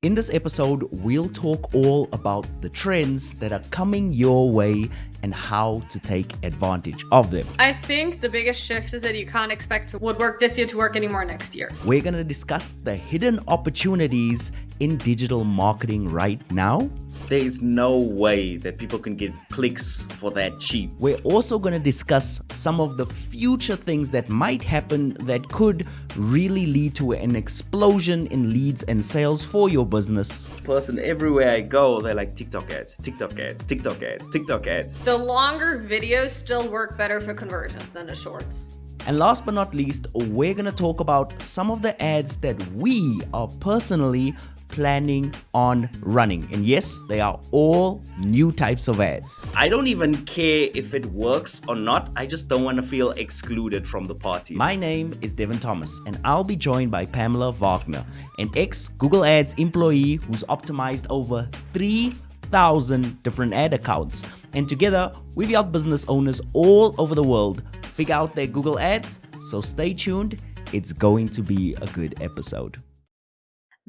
In this episode, we'll talk all about the trends that are coming your way and how to take advantage of them. I think the biggest shift is that you can't expect what worked this year to work anymore next year. We're going to discuss the hidden opportunities in digital marketing right now. There's no way that people can get clicks for that cheap. We're also going to discuss some of the future things that might happen that could really lead to an explosion in leads and sales for your business. Person, everywhere I go, they're like TikTok ads, TikTok ads, TikTok ads, TikTok ads. The longer videos still work better for conversions than the shorts. And last but not least, we're going to talk about some of the ads that we are personally planning on running. And yes, they are all new types of ads. I don't even care if it works or not. I just don't want to feel excluded from the party. My name is Devin Thomas, and I'll be joined by Pamela Wagner, an ex-Google Ads employee who's optimized over 3,000 different ad accounts. And together, we've helped business owners all over the world figure out their Google Ads. So stay tuned. It's going to be a good episode.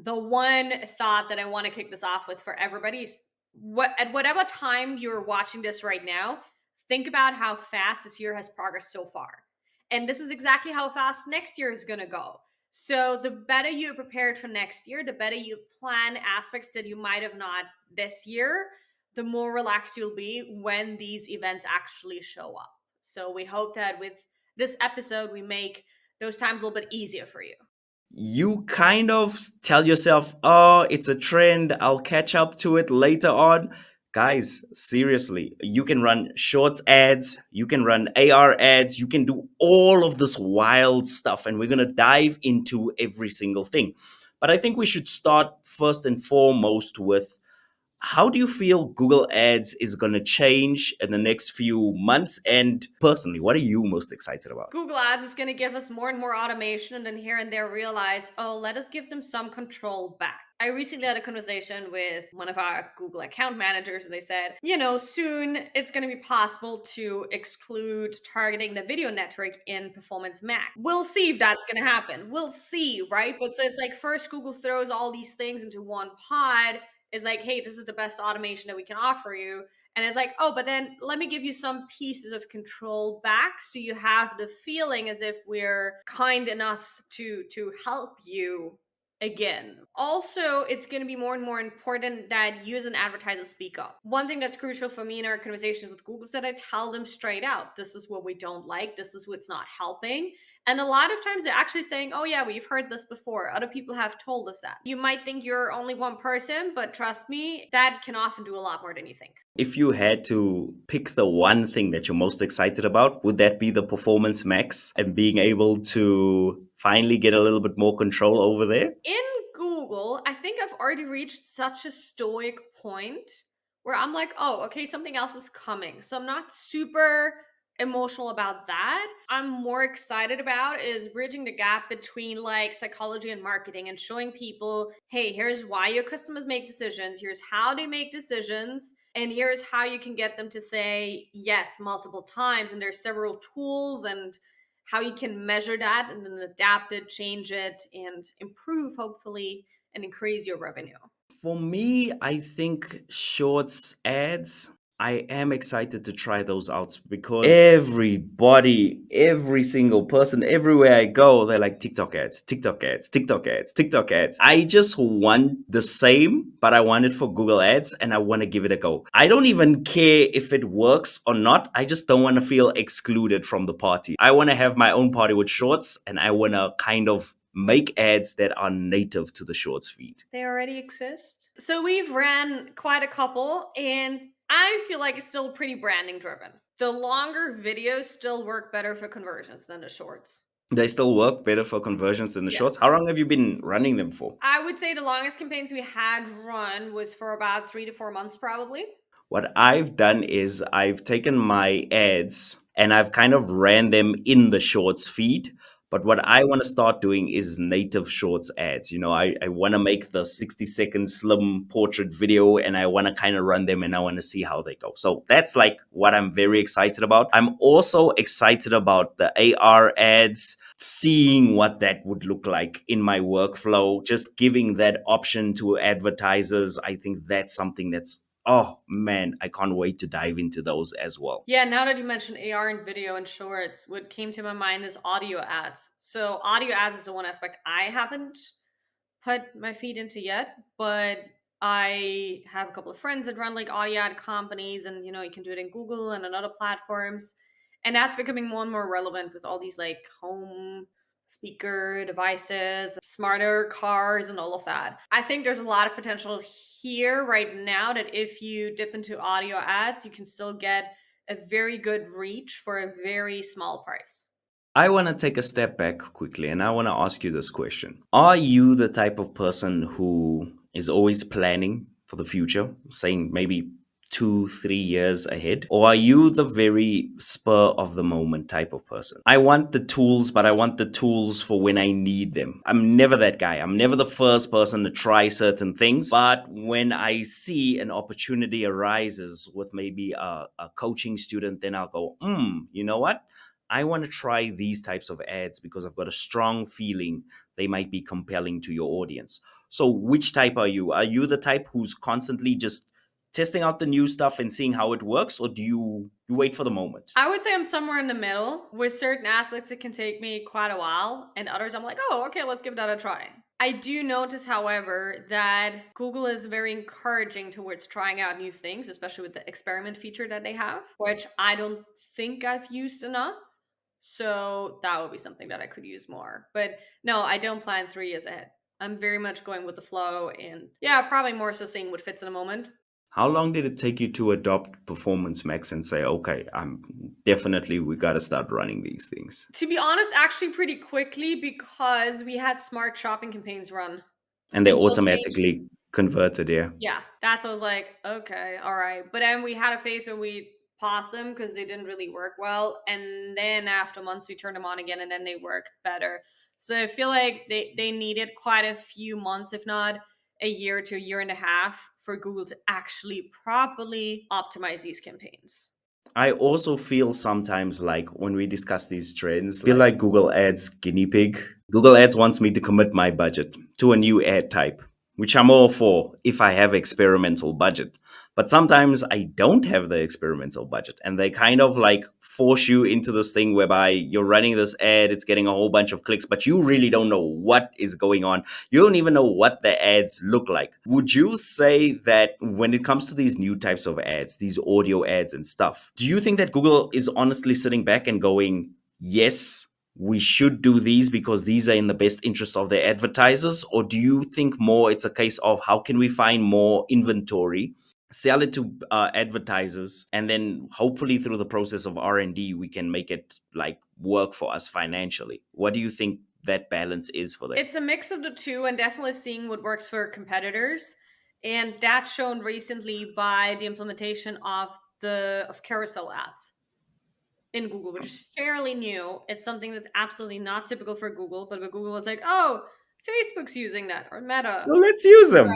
The one thought that I want to kick this off with for everybody is at whatever time you're watching this right now, think about how fast this year has progressed so far. And this is exactly how fast next year is going to go. So the better you're prepared for next year, the better you plan aspects that you might have not this year, the more relaxed you'll be when these events actually show up. So we hope that with this episode, we make those times a little bit easier for you. You kind of tell yourself, oh, it's a trend, I'll catch up to it later on. Guys, seriously, you can run shorts ads, you can run AR ads, you can do all of this wild stuff, and we're going to dive into every single thing. But I think we should start first and foremost with, how do you feel Google Ads is going to change in the next few months? And personally, what are you most excited about? Google Ads is going to give us more and more automation, and then here and there realize, oh, let us give them some control back. I recently had a conversation with one of our Google account managers, and they said, soon it's going to be possible to exclude targeting the video network in Performance Max. We'll see if that's going to happen. We'll see, right? But so it's like first Google throws all these things into one pod, is like, hey, this is the best automation that we can offer you. And it's like, oh, but then let me give you some pieces of control back so you have the feeling as if we're kind enough to help you again. Also, it's going to be more and more important that you as an advertiser speak up. One thing that's crucial for me in our conversations with Google is that I tell them straight out, this is what we don't like, this is what's not helping. And a lot of times they're actually saying, oh yeah, we've heard this before. Other people have told us that. You might think you're only one person, but trust me, that can often do a lot more than you think. If you had to pick the one thing that you're most excited about, would that be the Performance Max and being able to finally get a little bit more control over there? In Google, I think I've already reached such a stoic point where I'm like, oh, okay, something else is coming. So I'm not super emotional about that. I'm more excited about is bridging the gap between like psychology and marketing and showing people, hey, here's why your customers make decisions, here's how they make decisions, and here's how you can get them to say yes multiple times. And there's several tools and how you can measure that and then adapt it, change it, and improve, hopefully, and increase your revenue. For me, I think shorts ads, I am excited to try those out because everybody, every single person, everywhere I go, they're like TikTok ads, TikTok ads, TikTok ads, TikTok ads. I just want the same, but I want it for Google Ads and I want to give it a go. I don't even care if it works or not. I just don't want to feel excluded from the party. I want to have my own party with shorts and I want to kind of make ads that are native to the shorts feed. They already exist. So we've ran quite a couple and I feel like it's still pretty branding driven. The longer videos still work better for conversions than the shorts. They still work better for conversions than the shorts. How long have you been running them for? I would say the longest campaigns we had run was for about 3 to 4 months probably. What I've done is I've taken my ads and I've kind of ran them in the shorts feed. But what I want to start doing is native shorts ads. I want to make the 60-second slim portrait video and I want to kind of run them and I want to see how they go. So that's like what I'm very excited about. I'm also excited about the AR ads. seeing what that would look like in my workflow, just giving that option to advertisers. I think that's something that's, oh man, I can't wait to dive into those as well. Yeah, now that you mentioned AR and video and shorts, what came to my mind is audio ads. So audio ads is the one aspect I haven't put my feet into yet, but I have a couple of friends that run like audio ad companies, and you can do it in Google and on other platforms. And that's becoming more and more relevant with all these like home speaker devices, smarter cars, and all of that. I think there's a lot of potential here right now that if you dip into audio ads, you can still get a very good reach for a very small price. I want to take a step back quickly and I want to ask you this question. Are you the type of person who is always planning for the future, saying maybe 2, 3 years ahead? Or are you the very spur of the moment type of person? I want the tools, but I want the tools for when I need them. I'm never that guy. I'm never the first person to try certain things. But when I see an opportunity arises with maybe a coaching student, then I'll go, you know what? I want to try these types of ads because I've got a strong feeling they might be compelling to your audience. So, which type are you? Are you the type who's constantly just testing out the new stuff and seeing how it works, or do you wait for the moment? I would say I'm somewhere in the middle. With certain aspects, it can take me quite a while, and others, I'm like, oh, okay, let's give that a try. I do notice, however, that Google is very encouraging towards trying out new things, especially with the experiment feature that they have, which I don't think I've used enough. So that would be something that I could use more. But no, I don't plan 3 years ahead. I'm very much going with the flow, and yeah, probably more so seeing what fits in a moment. How long did it take you to adopt Performance Max and say, okay, I'm definitely we got to start running these things? To be honest, actually pretty quickly because we had smart shopping campaigns run. And they And those changed. automatically converted, yeah. Yeah, that's what I was like, okay, all right. But then we had a phase where we paused them because they didn't really work well. And then after months, we turned them on again and then they work better. So I feel like they needed quite a few months, if not a year to a year and a half, for Google to actually properly optimize these campaigns. I also feel sometimes like when we discuss these trends, I feel like Google Ads guinea pig. Google Ads wants me to commit my budget to a new ad type, which I'm all for if I have experimental budget. But sometimes I don't have the experimental budget and they kind of like force you into this thing whereby you're running this ad, it's getting a whole bunch of clicks, but you really don't know what is going on. You don't even know what the ads look like. Would you say that when it comes to these new types of ads, these audio ads and stuff, do you think that Google is honestly sitting back and going, yes, we should do these because these are in the best interest of their advertisers? Or do you think more it's a case of how can we find more inventory, sell it to advertisers, and then hopefully through the process of R&D we can make it like work for us financially? What do you think that balance is for them? It's a mix of the two, and definitely seeing what works for competitors. And that's shown recently by the implementation of carousel ads in Google, which is fairly new. It's something that's absolutely not typical for Google, but Google was like, oh, Facebook's using that, or So Meta. let's use them.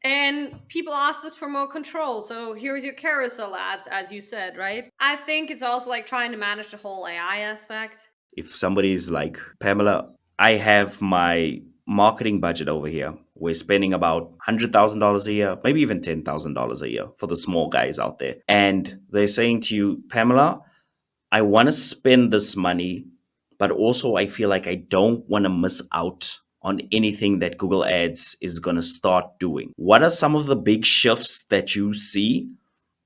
And people asked us for more control. So here's your carousel ads, as you said, right? I think it's also like trying to manage the whole AI aspect. If somebody's like, Pamela, I have my marketing budget over here. We're spending about $100,000 a year, maybe even $10,000 a year for the small guys out there. And they're saying to you, Pamela, I want to spend this money, but also I feel like I don't want to miss out on anything that Google Ads is going to start doing. What are some of the big shifts that you see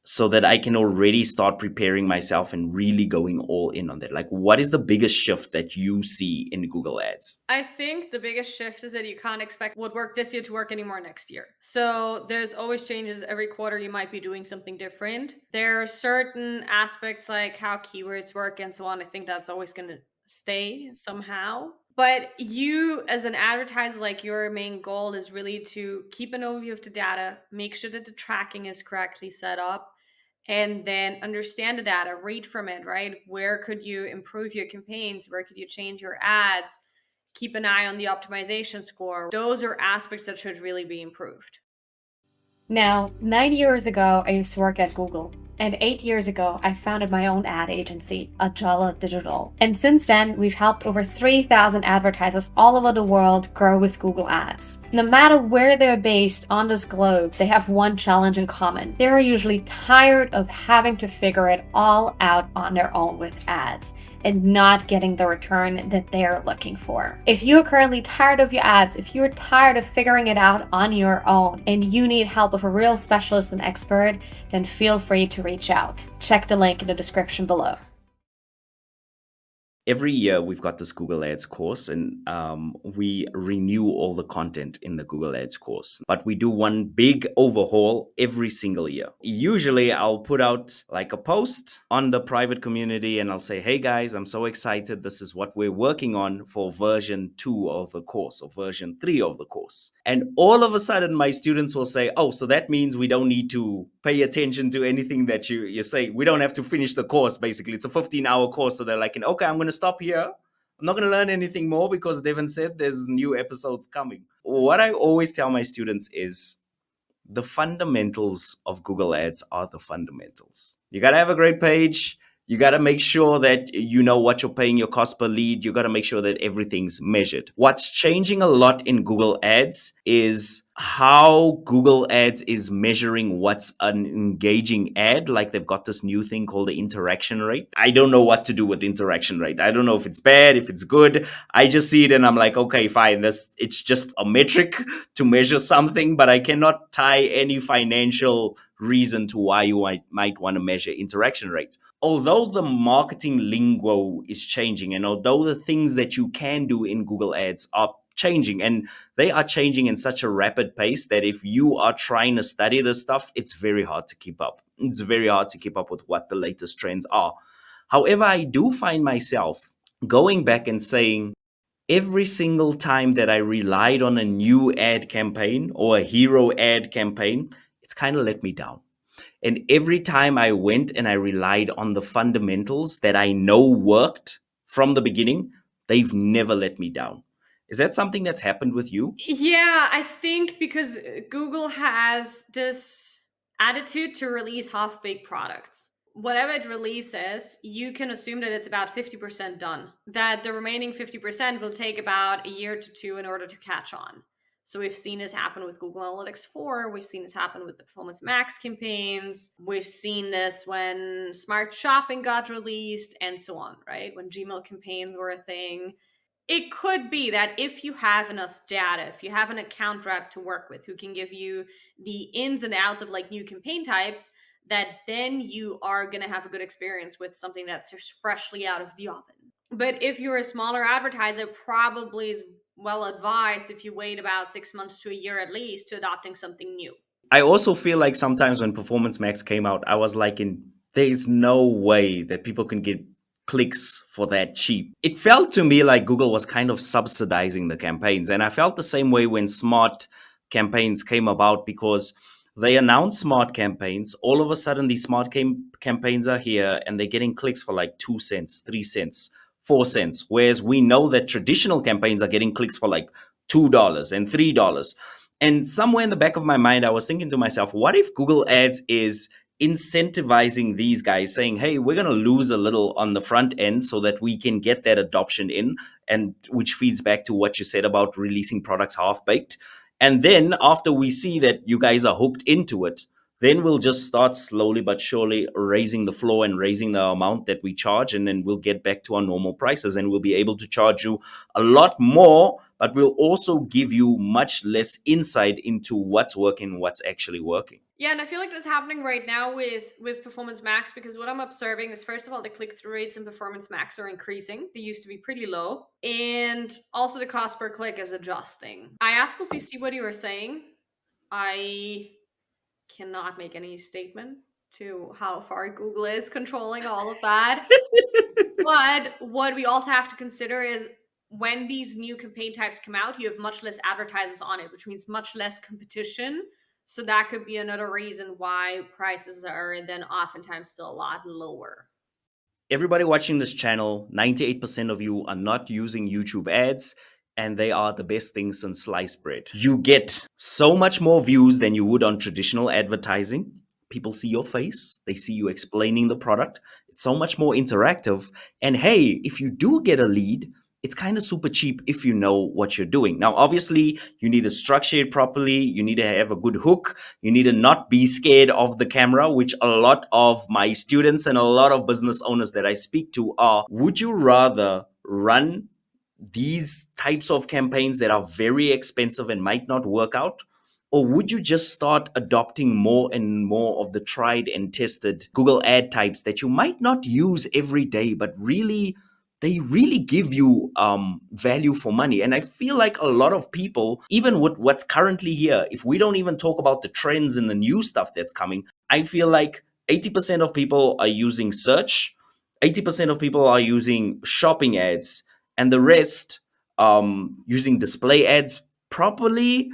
so that I can already start preparing myself and really going all in on that? Like, what is the biggest shift that you see in Google Ads? I think the biggest shift is that you can't expect what worked this year to work anymore next year. So there's always changes every quarter. You might be doing something different. There are certain aspects like how keywords work and so on. I think that's always going to stay somehow. But you, as an advertiser, like your main goal is really to keep an overview of the data, make sure that the tracking is correctly set up, and then understand the data, read from it, right? Where could you improve your campaigns? Where could you change your ads? Keep an eye on the optimization score. Those are aspects that should really be improved. Now, 9 years ago, I used to work at Google. And 8 years ago, I founded my own ad agency, Ajala Digital. And since then, we've helped over 3,000 advertisers all over the world grow with Google Ads. No matter where they're based on this globe, they have one challenge in common. They are usually tired of having to figure it all out on their own with ads and not getting the return that they're looking for. If you're currently tired of your ads, if you're tired of figuring it out on your own, and you need help of a real specialist and expert, then feel free to reach out. Check the link in the description below. Every year we've got this Google Ads course, and we renew all the content in the Google Ads course. But we do one big overhaul every single year. Usually I'll put out like a post on the private community and I'll say, hey guys, I'm so excited. This is what we're working on for version 2 of the course or version 3 of the course. And all of a sudden my students will say, oh, so that means we don't need to pay attention to anything that you say. We don't have to finish the course, basically. It's a 15-hour course. So they're like, okay, I'm going to stop here. I'm not going to learn anything more because Devin said there's new episodes coming. What I always tell my students is the fundamentals of Google Ads are the fundamentals. You got to have a great page. You got to make sure that you know what you're paying your cost per lead. You got to make sure that everything's measured. What's changing a lot in Google Ads is how Google Ads is measuring what's an engaging ad. Like they've got this new thing called the interaction rate. I don't know what to do with interaction rate. I don't know if it's bad, if it's good. I just see it and I'm like, okay, fine. It's just a metric to measure something, but I cannot tie any financial reason to why you might want to measure interaction rate. Although the marketing lingo is changing, and although the things that you can do in Google Ads are changing, and they are changing in such a rapid pace that if you are trying to study this stuff, it's very hard to keep up. It's very hard to keep up with what the latest trends are. However, I do find myself going back and saying, every single time that I relied on a new ad campaign or a hero ad campaign, it's kind of let me down. And every time I went and I relied on the fundamentals that I know worked from the beginning, they've never let me down. Is that something that's happened with you? Yeah, I think because Google has this attitude to release half-baked products. Whatever it releases, you can assume that it's about 50% done. That the remaining 50% will take about a year to two in order to catch on. So we've seen this happen with Google Analytics 4. We've seen this happen with the Performance Max campaigns. We've seen this when Smart Shopping got released and so on, right? When Gmail campaigns were a thing. It could be that if you have enough data, if you have an account rep to work with who can give you the ins and outs of like new campaign types, that then you are going to have a good experience with something that's just freshly out of the oven. But if you're a smaller advertiser, probably is well advised if you wait about 6 months to a year at least to adopting something new. I also feel like sometimes when Performance Max came out, I was like, there's no way that people can get clicks for that cheap. It felt to me like Google was kind of subsidizing the campaigns. And I felt the same way when smart campaigns came about, because they announced smart campaigns. All of a sudden, these smart campaigns are here and they're getting clicks for like 2 cents, 3 cents, 4 cents. Whereas we know that traditional campaigns are getting clicks for like $2 and $3. And somewhere in the back of my mind, I was thinking to myself, what if Google Ads is incentivizing these guys, saying, hey, we're going to lose a little on the front end so that we can get that adoption in, and which feeds back to what you said about releasing products half baked. And then after we see that you guys are hooked into it, then we'll just start slowly but surely raising the floor and raising the amount that we charge. And then we'll get back to our normal prices and we'll be able to charge you a lot more, but we'll also give you much less insight into what's working, what's actually working. Yeah, and I feel like that's happening right now with Performance Max, because what I'm observing is, first of all, the click-through rates in Performance Max are increasing. They used to be pretty low. And also the cost per click is adjusting. I absolutely see what you were saying. I cannot make any statement to how far Google is controlling all of that. But what we also have to consider is when these new campaign types come out, you have much less advertisers on it, which means much less competition. So that could be another reason why prices are then oftentimes still a lot lower. Everybody watching this channel, 98% of you are not using YouTube ads. and they are the best thing since sliced bread. You get so much more views than you would on traditional advertising. People see your face, they see you explaining the product. It's so much more interactive. And hey, if you do get a lead, it's kind of super cheap if you know what you're doing. Now, obviously, you need to structure it properly. You need to have a good hook. You need to not be scared of the camera, which a lot of my students and a lot of business owners that I speak to are. Would you rather run these types of campaigns that are very expensive and might not work out? Or would you just start adopting more and more of the tried and tested Google ad types that you might not use every day, but really, they really give you value for money? And I feel like a lot of people, even with what's currently here, if we don't even talk about the trends and the new stuff that's coming, I feel like 80% of people are using search, 80% of people are using shopping ads, and the rest using display ads properly,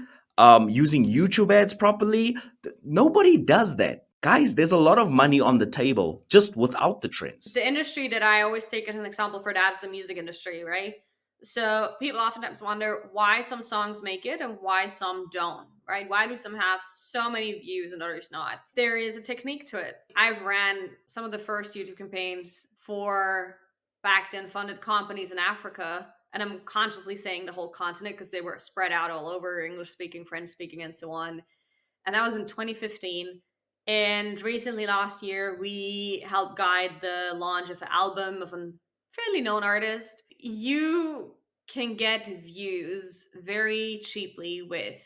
using YouTube ads properly. Nobody does that. Guys, there's a lot of money on the table just without the trends. The industry that I always take as an example for that is the music industry, right? So people oftentimes wonder why some songs make it and why some don't, right? Why do some have so many views and others not? There is a technique to it. I've ran some of the first YouTube campaigns for backed and funded companies in Africa, and I'm consciously saying the whole continent because they were spread out all over, English speaking, French speaking, and so on. And that was in 2015. And recently, last year, we helped guide the launch of an album of a fairly known artist. You can get views very cheaply with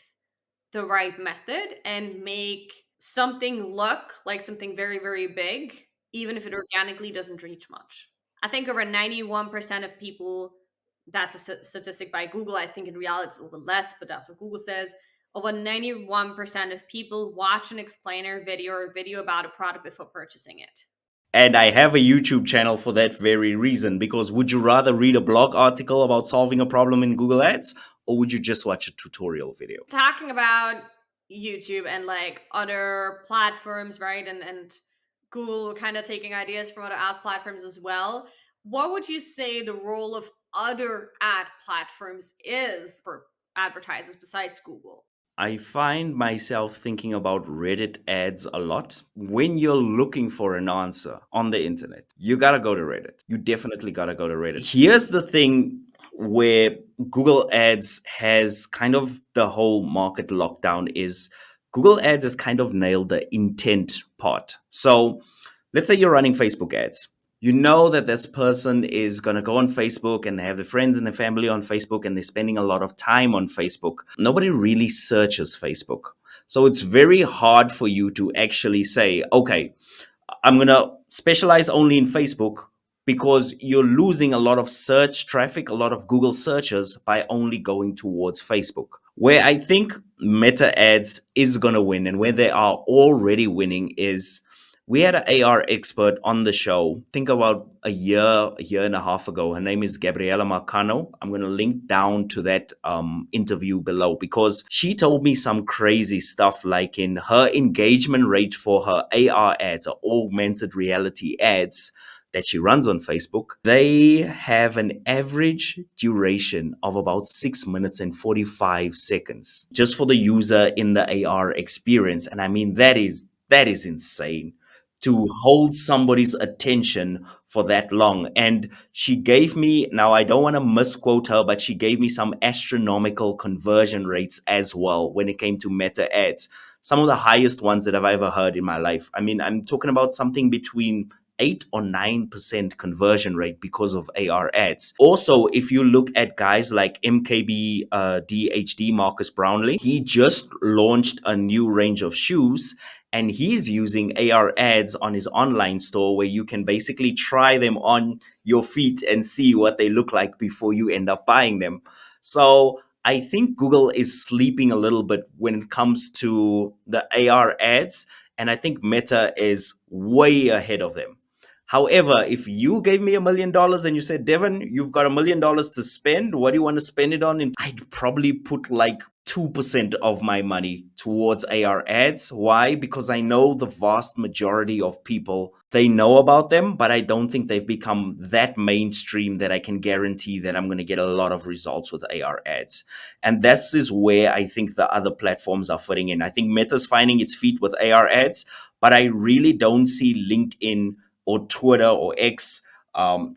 the right method and make something look like something very, very big, even if it organically doesn't reach much. I think over 91% of people, that's a statistic by Google. I think in reality it's a little bit less, but that's what Google says. Over 91% of people watch an explainer video or video about a product before purchasing it. And I have a YouTube channel for that very reason, because would you rather read a blog article about solving a problem in Google Ads, or would you just watch a tutorial video? Talking about YouTube and like other platforms, right? And Google kind of taking ideas from other ad platforms as well. What would you say the role of other ad platforms is for advertisers besides Google? I find myself thinking about Reddit ads a lot. When you're looking for an answer on the internet, you gotta go to Reddit. You definitely gotta go to Reddit. Here's the thing where Google Ads has kind of the whole market lockdown is Google Ads has kind of nailed the intent part. So let's say you're running Facebook ads. You know that this person is going to go on Facebook and they have their friends and their family on Facebook and they're spending a lot of time on Facebook. Nobody really searches Facebook. So it's very hard for you to actually say, okay, I'm going to specialize only in Facebook, because you're losing a lot of search traffic, a lot of Google searches by only going towards Facebook. Where I think Meta ads is going to win and where they are already winning is, we had an AR expert on the show, think about a year and a half ago. Her name is Gabriela Marcano. I'm going to link down to that interview below, because she told me some crazy stuff, like in her engagement rate for her AR ads, or augmented reality ads that she runs on Facebook. They have an average duration of about 6 minutes and 45 seconds just for the user in the AR experience. And I mean, that is insane to hold somebody's attention for that long. And she gave me, now I don't want to misquote her, but she gave me some astronomical conversion rates as well when it came to Meta ads. Some of the highest ones that I've ever heard in my life. I mean, I'm talking about something between 8 or 9% conversion rate because of AR ads. Also, if you look at guys like MKB DHD, Marcus Brownlee, he just launched a new range of shoes, and he's using AR ads on his online store where you can basically try them on your feet and see what they look like before you end up buying them. So I think Google is sleeping a little bit when it comes to the AR ads, and I think Meta is way ahead of them. However, if you gave me $1 million and you said, Devin, you've got $1 million to spend, what do you want to spend it on? And I'd probably put like 2% of my money towards AR ads. Why? Because I know the vast majority of people, they know about them, but I don't think they've become that mainstream that I can guarantee that I'm going to get a lot of results with AR ads. And this is where I think the other platforms are fitting in. I think Meta's finding its feet with AR ads, but I really don't see LinkedIn or Twitter or X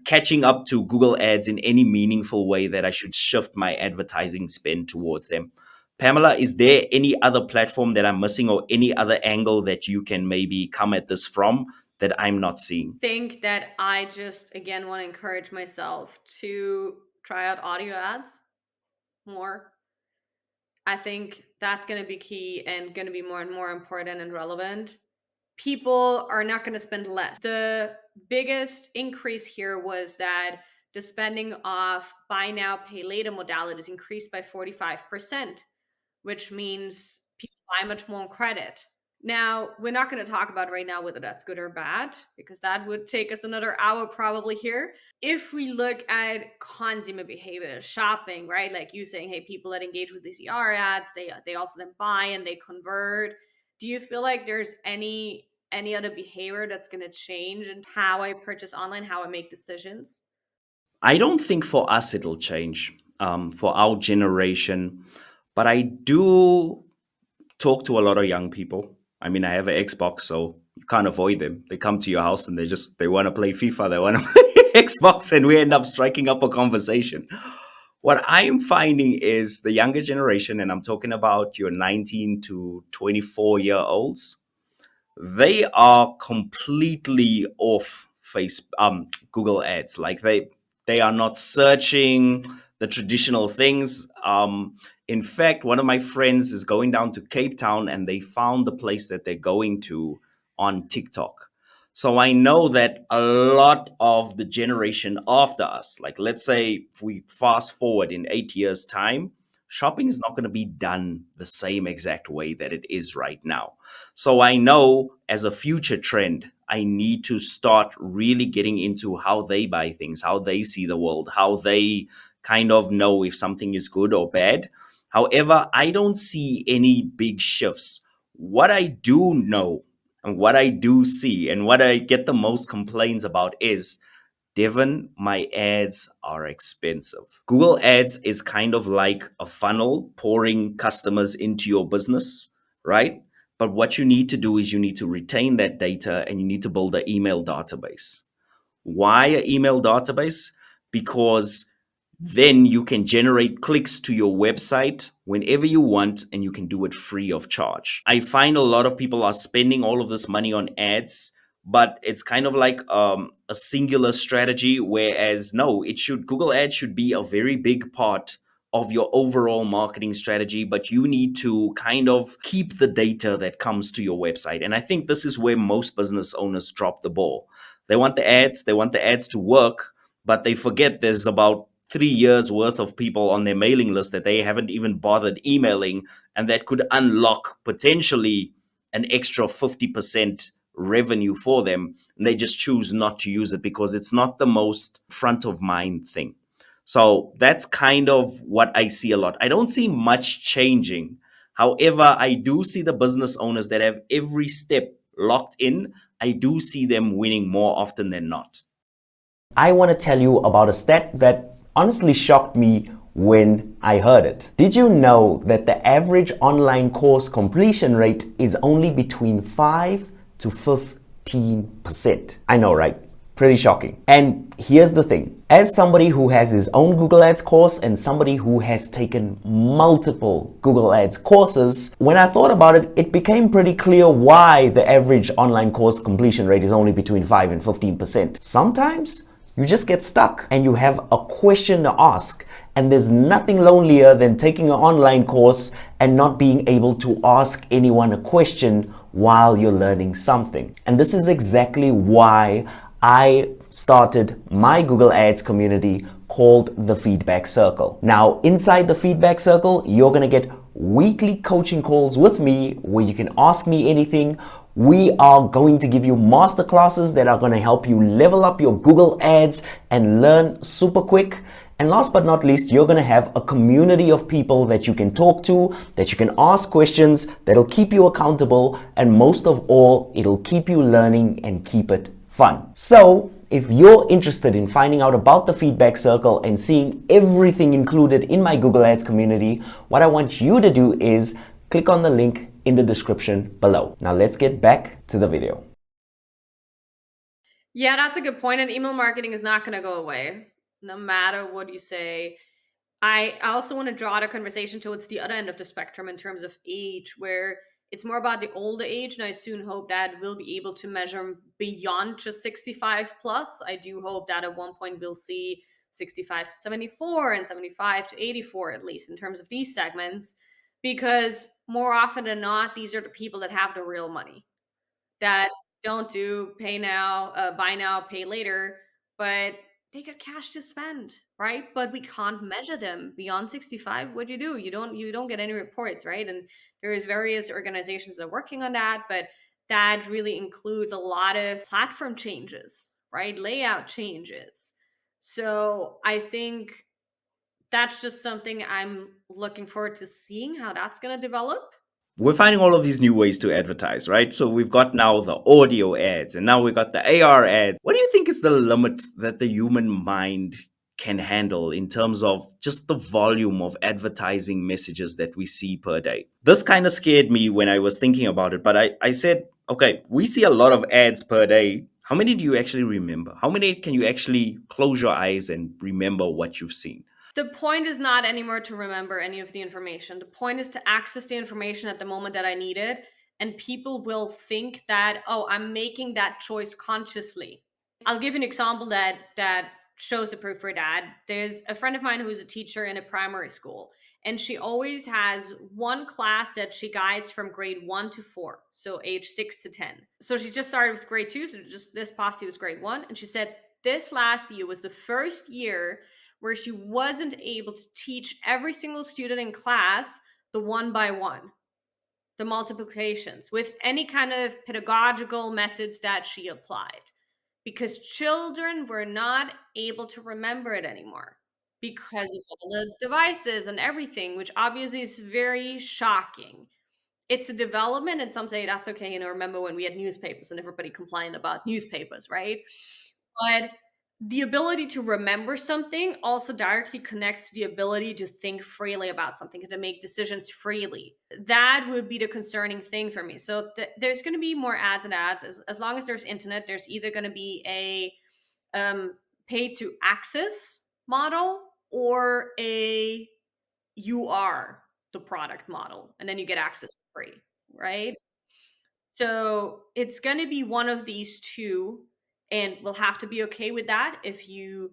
catching up to Google Ads in any meaningful way that I should shift my advertising spend towards them. Pamela, is there any other platform that I'm missing or any other angle that you can maybe come at this from that I'm not seeing? I think that I just, again, want to encourage myself to try out audio ads more. I think that's going to be key and going to be more and more important and relevant. People are not going to spend less. The biggest increase here was that the spending of buy now, pay later modalities increased by 45%, which means people buy much more on credit. Now, we're not going to talk about right now whether that's good or bad, because that would take us another hour probably here. If we look at consumer behavior, shopping, right? Like you saying, hey, people that engage with these ER ads, they also then buy and they convert. Do you feel like there's any other behavior that's going to change in how I purchase online, how I make decisions? I don't think for us it'll change for our generation, but I do talk to a lot of young people. I mean, I have an Xbox, so you can't avoid them. They come to your house and they want to play FIFA, they want to play Xbox, and we end up striking up a conversation. What I am finding is the younger generation, and I'm talking about your 19 to 24-year-olds, they are completely off Google Ads. Like they are not searching the traditional things. In fact, one of my friends is going down to Cape Town and they found the place that they're going to on TikTok. So I know that a lot of the generation after us, like let's say if we fast forward in 8 years' time, shopping is not going to be done the same exact way that it is right now. So I know as a future trend, I need to start really getting into how they buy things, how they see the world, how they kind of know if something is good or bad. However, I don't see any big shifts. What I do know and what I do see and what I get the most complaints about is, Devin, my ads are expensive. Google Ads is kind of like a funnel pouring customers into your business, right? But what you need to do is you need to retain that data and you need to build an email database. Why an email database? Because then you can generate clicks to your website whenever you want, and you can do it free of charge. I find a lot of people are spending all of this money on ads, but it's kind of like a singular strategy, whereas no, Google Ads should be a very big part of your overall marketing strategy, but you need to kind of keep the data that comes to your website. And I think this is where most business owners drop the ball. They want the ads to work, but they forget there's about 3 years worth of people on their mailing list that they haven't even bothered emailing, and that could unlock potentially an extra 50% revenue for them. And they just choose not to use it because it's not the most front of mind thing. So that's kind of what I see a lot. I don't see much changing. However, I do see the business owners that have every step locked in. I do see them winning more often than not. I want to tell you about a stat that honestly shocked me when I heard it. Did you know that the average online course completion rate is only between 5 to 15%? I know, right? Pretty shocking. And here's the thing. As somebody who has his own Google Ads course and somebody who has taken multiple Google Ads courses, when I thought about it, it became pretty clear why the average online course completion rate is only between 5 and 15%. Sometimes you just get stuck and you have a question to ask, and there's nothing lonelier than taking an online course and not being able to ask anyone a question while you're learning something. And this is exactly why I started my Google Ads community called the Feedback Circle. Now, inside the Feedback Circle, you're going to get weekly coaching calls with me where you can ask me anything, We are going to give you masterclasses that are going to help you level up your Google ads and learn super quick. And last but not least, you're going to have a community of people that you can talk to, that you can ask questions, that'll keep you accountable, and most of all, it'll keep you learning and keep it fun. So, if you're interested in finding out about the feedback circle and seeing everything included in my Google Ads community, what I want you to do is click on the link in the description below. Now let's get back to the video. Yeah, that's a good point. And email marketing is not going to go away, no matter what you say. I also want to draw the conversation towards the other end of the spectrum in terms of age, where it's more about the older age. And I soon hope that we'll be able to measure beyond just 65 plus. I do hope that at one point we'll see 65 to 74 and 75 to 84, at least in terms of these segments, because more often than not, these are the people that have the real money, that don't do pay now, buy now, pay later, but they got cash to spend, right? But we can't measure them beyond 65. What do? You don't get any reports, right? And there's various organizations that are working on that, but that really includes a lot of platform changes, right? Layout changes. So I think that's just something I'm looking forward to seeing how that's going to develop. We're finding all of these new ways to advertise, right? So we've got now the audio ads and now we've got the AR ads. What do you think is the limit that the human mind can handle in terms of just the volume of advertising messages that we see per day? This kind of scared me when I was thinking about it, but I said, okay, we see a lot of ads per day. How many do you actually remember? How many can you actually close your eyes and remember what you've seen? The point is not anymore to remember any of the information. The point is to access the information at the moment that I need it. And people will think that, oh, I'm making that choice consciously. I'll give you an example that shows the proof for that. There's a friend of mine who's a teacher in a primary school, and she always has one class that she guides from grade 1 to 4, so age 6 to 10. So she just started with grade 2, so just this past year was grade 1, and she said this last year was the first year where she wasn't able to teach every single student in class the one by one, the multiplications, with any kind of pedagogical methods that she applied, because children were not able to remember it anymore because of all the devices and everything, which obviously is very shocking. It's a development, and some say that's okay. Remember when we had newspapers and everybody complained about newspapers, right? But the ability to remember something also directly connects to the ability to think freely about something and to make decisions freely. That would be the concerning thing for me. So there's going to be more ads and ads. As long as there's internet, there's either going to be a pay to access model or a you are the product model, and then you get access for free, right? So it's going to be one of these two, and we'll have to be okay with that. If you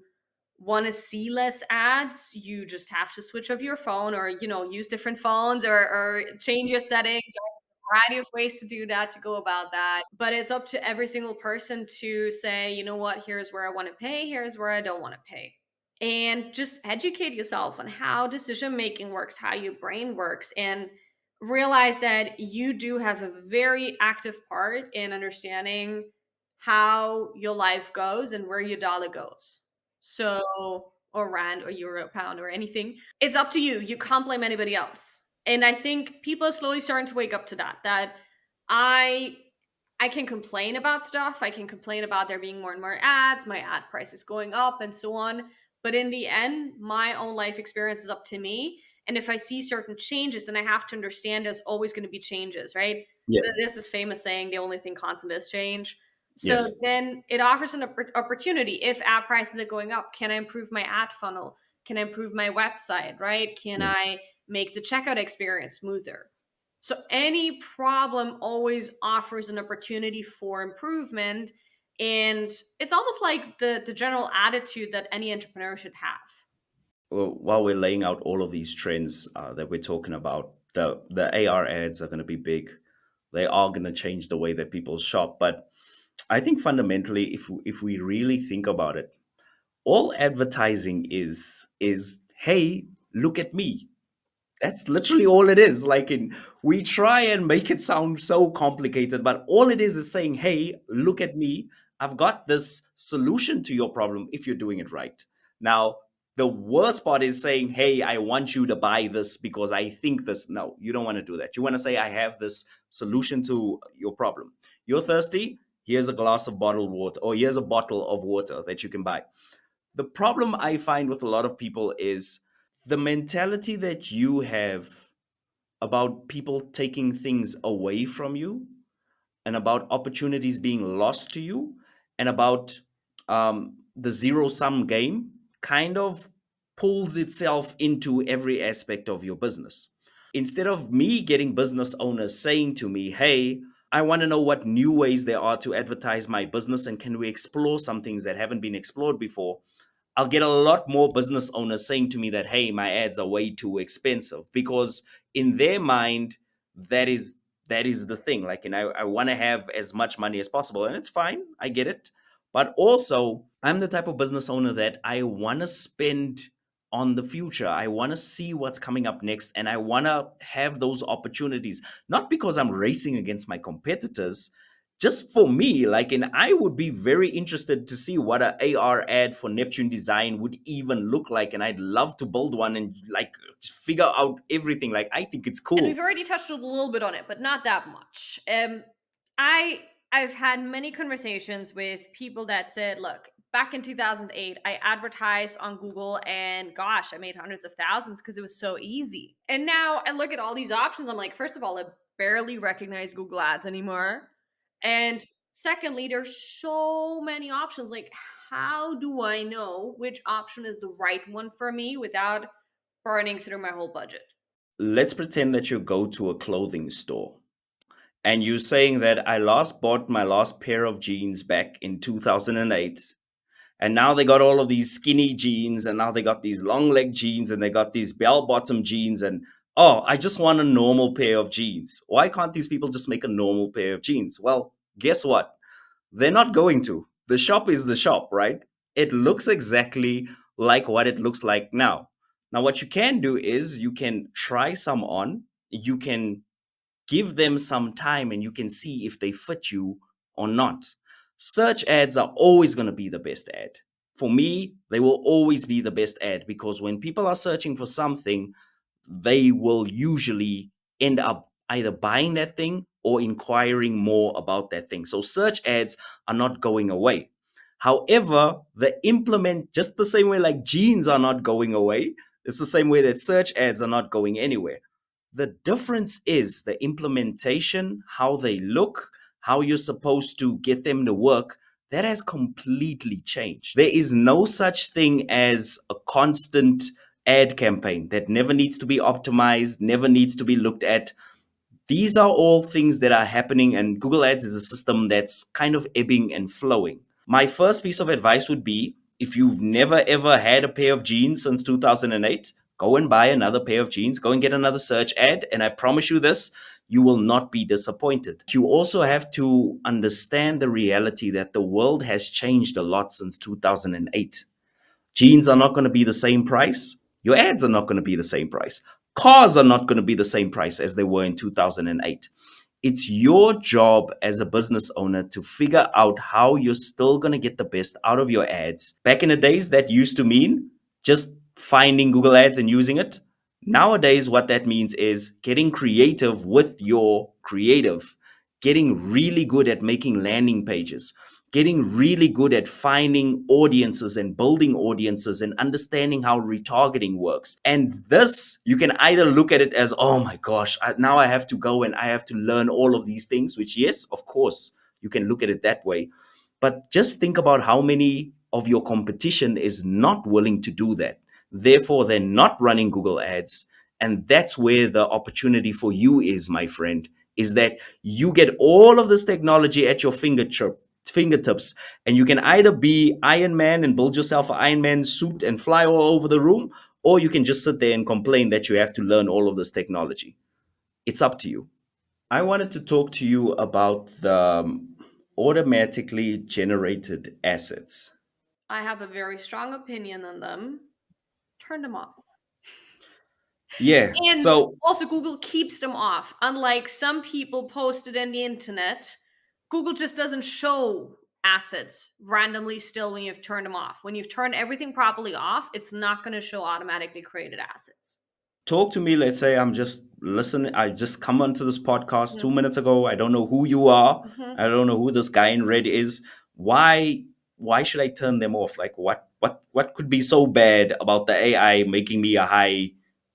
want to see less ads, you just have to switch off your phone, or use different phones, or change your settings, or a variety of ways to do that, to go about that. But it's up to every single person to say, you know what, here's where I want to pay, here's where I don't want to pay. And just educate yourself on how decision making works, how your brain works, and realize that you do have a very active part in understanding how your life goes and where your dollar goes. So, or rand or euro, pound, or anything. It's up to you. You can't blame anybody else. And I think people are slowly starting to wake up to that I I can complain about stuff. I can complain about there being more and more ads, my ad prices going up, and so on. But in the end, my own life experience is up to me. And if I see certain changes, then I have to understand there's always going to be changes, right? Yeah. This is famous saying, the only thing constant is change. So Yes. then it offers an opportunity. If ad prices are going up, can I improve my ad funnel? Can I improve my website, right? Can Mm. I make the checkout experience smoother? So any problem always offers an opportunity for improvement. And it's almost like the general attitude that any entrepreneur should have. Well, while we're laying out all of these trends that we're talking about, the AR ads are going to be big. They are going to change the way that people shop. But I think fundamentally, if we really think about it, all advertising is hey, look at me. That's literally all it is. We try and make it sound so complicated, but all it is saying, "Hey, look at me. I've got this solution to your problem if you're doing it right." Now, the worst part is saying, "Hey, I want you to buy this because I think this." No, you don't want to do that. You want to say, "I have this solution to your problem. You're thirsty? Here's a glass of bottled water, or here's a bottle of water that you can buy." The problem I find with a lot of people is the mentality that you have about people taking things away from you, and about opportunities being lost to you, and about the zero sum game kind of pulls itself into every aspect of your business. Instead of me getting business owners saying to me, "Hey, I want to know what new ways there are to advertise my business, and can we explore some things that haven't been explored before?" I'll get a lot more business owners saying to me that, "Hey, my ads are way too expensive," because in their mind, that is that is the thing. Like, and I want to have as much money as possible, and it's fine. I get it. But also, I'm the type of business owner that I want to spend on the future. I want to see what's coming up next, and I want to have those opportunities, not because I'm racing against my competitors, just for me. And I would be very interested to see what a AR ad for Neptune Design would even look like, and I'd love to build one and figure out everything. I think it's And cool. we've already touched a little bit on it, but not that much. I I've had many conversations with people that said, "Look, back in 2008, I advertised on Google, and gosh, I made hundreds of thousands because it was so easy." And now I look at all these options. I'm like, first of all, I barely recognize Google Ads anymore, and secondly, there's so many options. Like, how do I know which option is the right one for me without burning through my whole budget? Let's pretend that you go to a clothing store and you're saying that, "I last bought my last pair of jeans back in 2008, and now they got all of these skinny jeans, and now they got these long leg jeans, and they got these bell bottom jeans, and oh, I just want a normal pair of jeans. Why can't these people just make a normal pair of jeans?" Well, guess what? They're not going to. The shop is the shop, right? It looks exactly like what it looks like now. Now, what you can do is you can try some on, you can give them some time, and you can see if they fit you or not. Search ads are always going to be the best ad. For me, they will always be the best ad, because when people are searching for something, they will usually end up either buying that thing or inquiring more about that thing. So search ads are not going away. However, the implement, just the same way like jeans are not going away, it's the same way that search ads are not going anywhere. The difference is the implementation, how they look, how you're supposed to get them to work. That has completely changed. There is no such thing as a constant ad campaign that never needs to be optimized, never needs to be looked at. These are all things that are happening, and Google Ads is a system that's kind of ebbing and flowing. My first piece of advice would be, if you've never ever had a pair of jeans since 2008, go and buy another pair of jeans, go and get another search ad, and I promise you this, you will not be disappointed. You also have to understand the reality that the world has changed a lot since 2008. Jeans are not going to be the same price. Your ads are not going to be the same price. Cars are not going to be the same price as they were in 2008. It's your job as a business owner to figure out how you're still going to get the best out of your ads. Back in the days, that used to mean just finding Google Ads and using it. Nowadays, what that means is getting creative with your creative, getting really good at making landing pages, getting really good at finding audiences and building audiences and understanding how retargeting works. And this, you can either look at it as, "Oh my gosh, now I have to go and I have to learn all of these things," which, yes, of course, you can look at it that way. But just think about how many of your competition is not willing to do that. Therefore, they're not running Google Ads. And that's where the opportunity for you is, my friend, is that you get all of this technology at your fingertips, and you can either be Iron Man and build yourself an Iron Man suit and fly all over the room, or you can just sit there and complain that you have to learn all of this technology. It's up to you. I wanted to talk to you about the automatically generated assets. I have a very strong opinion on them. Turn them off. Yeah. And So also, Google keeps them off. Unlike some people posted in the internet, Google just doesn't show assets randomly still when you've turned them off. When you've turned everything properly off, it's not going to show automatically created assets. talk to me. Let's say I'm just listening. I just come onto this podcast Yeah. 2 minutes ago. I don't know who you are. Mhm. I don't know who this guy in red is. Why? Why should I turn them off? Like what could be so bad about the AI making me a high,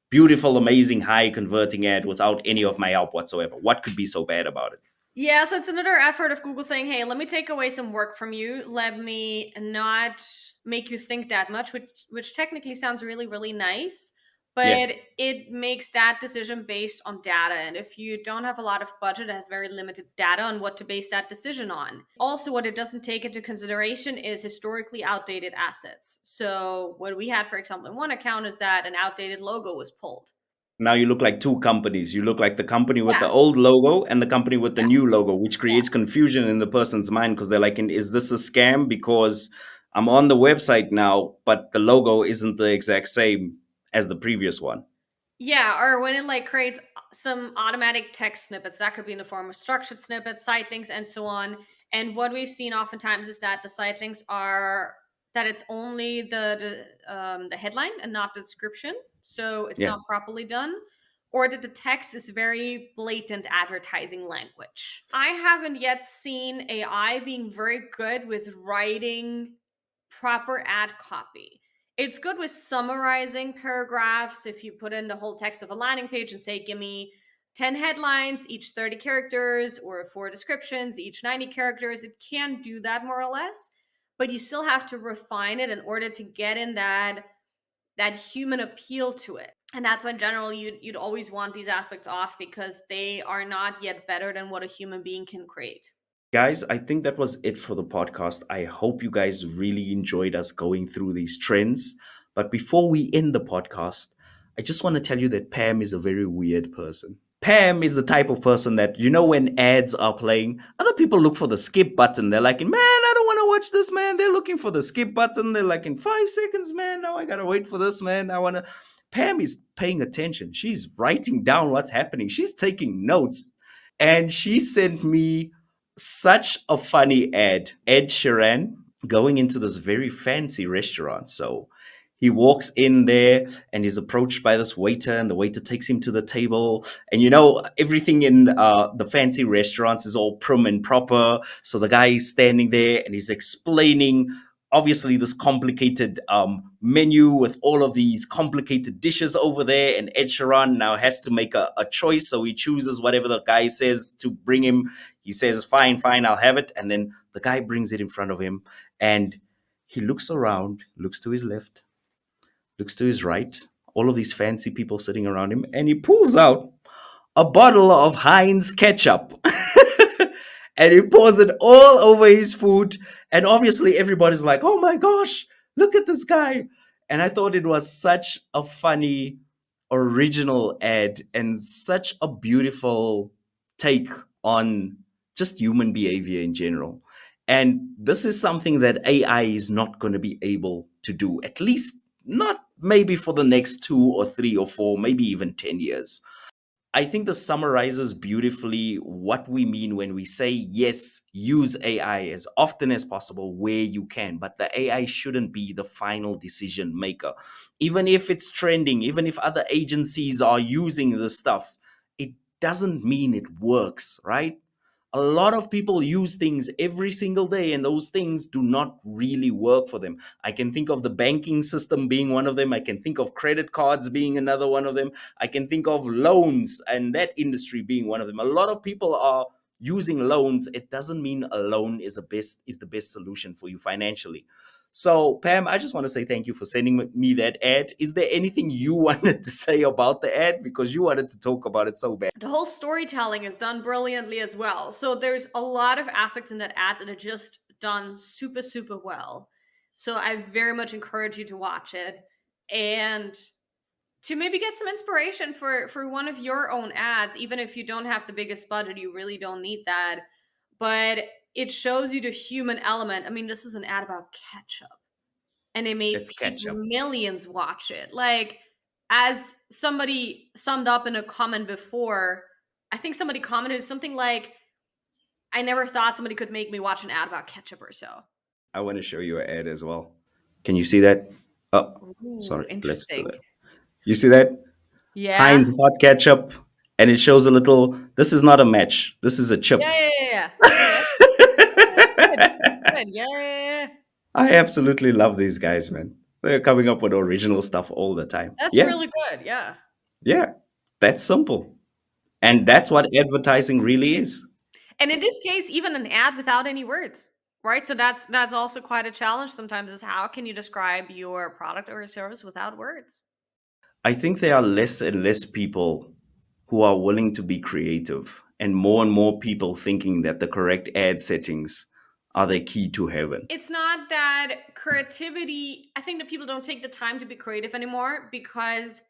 beautiful, amazing, high converting ad without any of my help whatsoever? What could be so bad about it? Yeah, so it's another effort of Google saying, hey, let me take away some work from you. Let me not make you think that much, which technically sounds really, really nice. Yeah. But it makes that decision based on data. And if you don't have a lot of budget, it has very limited data on what to base that decision on. Also, what it doesn't take into consideration is historically outdated assets. So, what we had, for example, in one account is that an outdated logo was pulled. Now you look like two companies. You look like the company with Yeah, the old logo and the company with the yeah. new logo, which creates confusion in the person's mind because they're like, is this a scam? Because I'm on the website now, but the logo isn't the exact same as the previous one. Yeah, or when it like creates some automatic text snippets, that could be in the form of structured snippets, site links, and so on. And what we've seen oftentimes is that the site links are that it's only the headline and not the description, so it's Yeah. not properly done, or that the text is very blatant advertising language. I haven't yet seen AI being very good with writing proper ad copy. It's good with summarizing paragraphs. If you put in the whole text of a landing page and say, give me 10 headlines, each 30 characters, or 4 descriptions, each 90 characters, it can do that more or less. But you still have to refine it in order to get in that human appeal to it. And that's when generally you'd always want these aspects off because they are not yet better than what a human being can create. Guys, I think that was it for the podcast. I hope you guys really enjoyed us going through these trends. But before we end the podcast, I just want to tell you that Pam is a very weird person. Pam is the type of person that, when ads are playing, other people look for the skip button. They're like, man, I don't want to watch this, man. They're looking for the skip button. They're like, in 5 seconds, man. Now I got to wait for this, man. I want to. Pam is paying attention. She's writing down what's happening. She's taking notes. And she sent me such a funny ad. Ed Sheeran going into this very fancy restaurant. So he walks in there and is approached by this waiter, and the waiter takes him to the table. And everything in the fancy restaurants is all prim and proper. So the guy is standing there and he's explaining, obviously, this complicated menu with all of these complicated dishes over there. And Ed Sheeran now has to make a choice. So he chooses whatever the guy says to bring him. He says, fine, fine, I'll have it. And then the guy brings it in front of him. And he looks around, looks to his left, looks to his right, all of these fancy people sitting around him, and he pulls out a bottle of Heinz ketchup. And he pours it all over his food. And obviously, everybody's like, oh my gosh, look at this guy. And I thought it was such a funny, original ad and such a beautiful take on just human behavior in general. And this is something that AI is not going to be able to do, at least not maybe for the next 2 or 3 or 4, maybe even 10 years. I think this summarizes beautifully what we mean when we say, yes, use AI as often as possible where you can, but the AI shouldn't be the final decision maker. Even if it's trending, even if other agencies are using this stuff, it doesn't mean it works, right? A lot of people use things every single day, and those things do not really work for them. I can think of the banking system being one of them. I can think of credit cards being another one of them. I can think of loans and that industry being one of them. A lot of people are using loans. It doesn't mean a loan is the best solution for you financially. So, Pam, I just want to say thank you for sending me that ad. Is there anything you wanted to say about the ad? Because you wanted to talk about it so bad. The whole storytelling is done brilliantly as well. So there's a lot of aspects in that ad that are just done super, super well. So I very much encourage you to watch it and to maybe get some inspiration for one of your own ads. Even if you don't have the biggest budget, you really don't need that. But it shows you the human element. I mean, this is an ad about ketchup, and it made Let's catch people up. millions watch it. Like, as somebody summed up in a comment before, I think somebody commented something like, I never thought somebody could make me watch an ad about ketchup or so. I want to show you an ad as well. Can you see that? Oh, Ooh, sorry. Let's do interesting. that. You see that? Yeah. Heinz hot ketchup, and it shows a little. This is not a match. This is a chip. Yeah. Okay. Good. Good. Yeah. I absolutely love these guys, man. They're coming up with original stuff all the time. That's Yeah, really good. Yeah. yeah. That's simple. And that's what advertising really is. And in this case, even an ad without any words, right? So that's also quite a challenge sometimes, is how can you describe your product or service without words? I think there are less and less people who are willing to be creative, and more people thinking that the correct ad settings are the key to heaven. It's not that creativity, I think that people don't take the time to be creative anymore because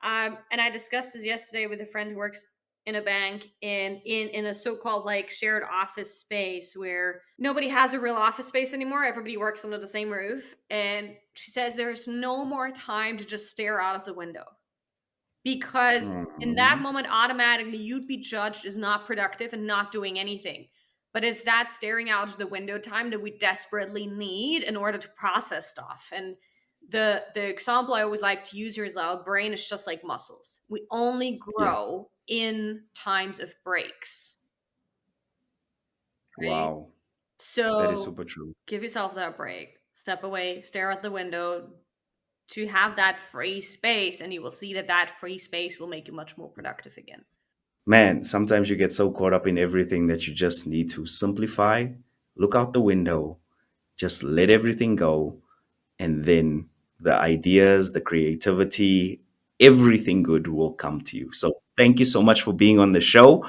and I discussed this yesterday with a friend who works in a bank and in a so-called like shared office space where nobody has a real office space anymore. Everybody works under the same roof. And she says there's no more time to just stare out of the window. Because in that Mhm. moment, automatically you'd be judged as not productive and not doing anything. But it's that staring out of the window time that we desperately need in order to process stuff. And the example I always like to use here is that our brain is just like muscles. We only Yeah. grow in times of breaks, right? Wow. That is So super true. give yourself that break. Step away, stare out the window, to have that free space, and you will see that that free space will make you much more productive again. Man, sometimes you get so caught up in everything that you just need to simplify, look out the window, just let everything go, and then the ideas, the creativity, everything good will come to you. So, thank you so much for being on the show.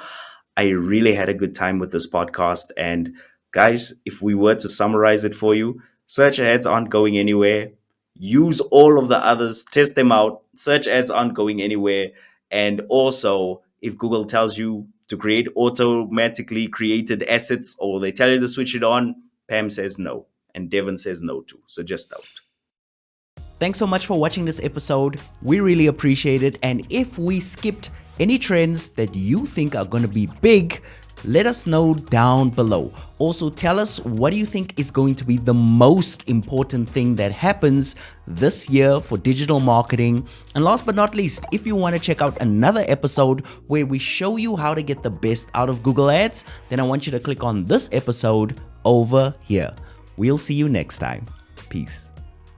I really had a good time with this podcast. And, guys, if we were to summarize it for you, search ads aren't going anywhere. Use all of the others, test them out. Search ads aren't going anywhere. And also, if Google tells you to create automatically created assets or they tell you to switch it on, Pam says no. And Devin says no too. So just don't. Thanks so much for watching this episode. We really appreciate it. And if we skipped any trends that you think are going to be big, let us know down below. Also, tell us what do you think is going to be the most important thing that happens this year for digital marketing. And last but not least, if you want to check out another episode where we show you how to get the best out of Google Ads, then I want you to click on this episode over here. We'll see you next time. Peace.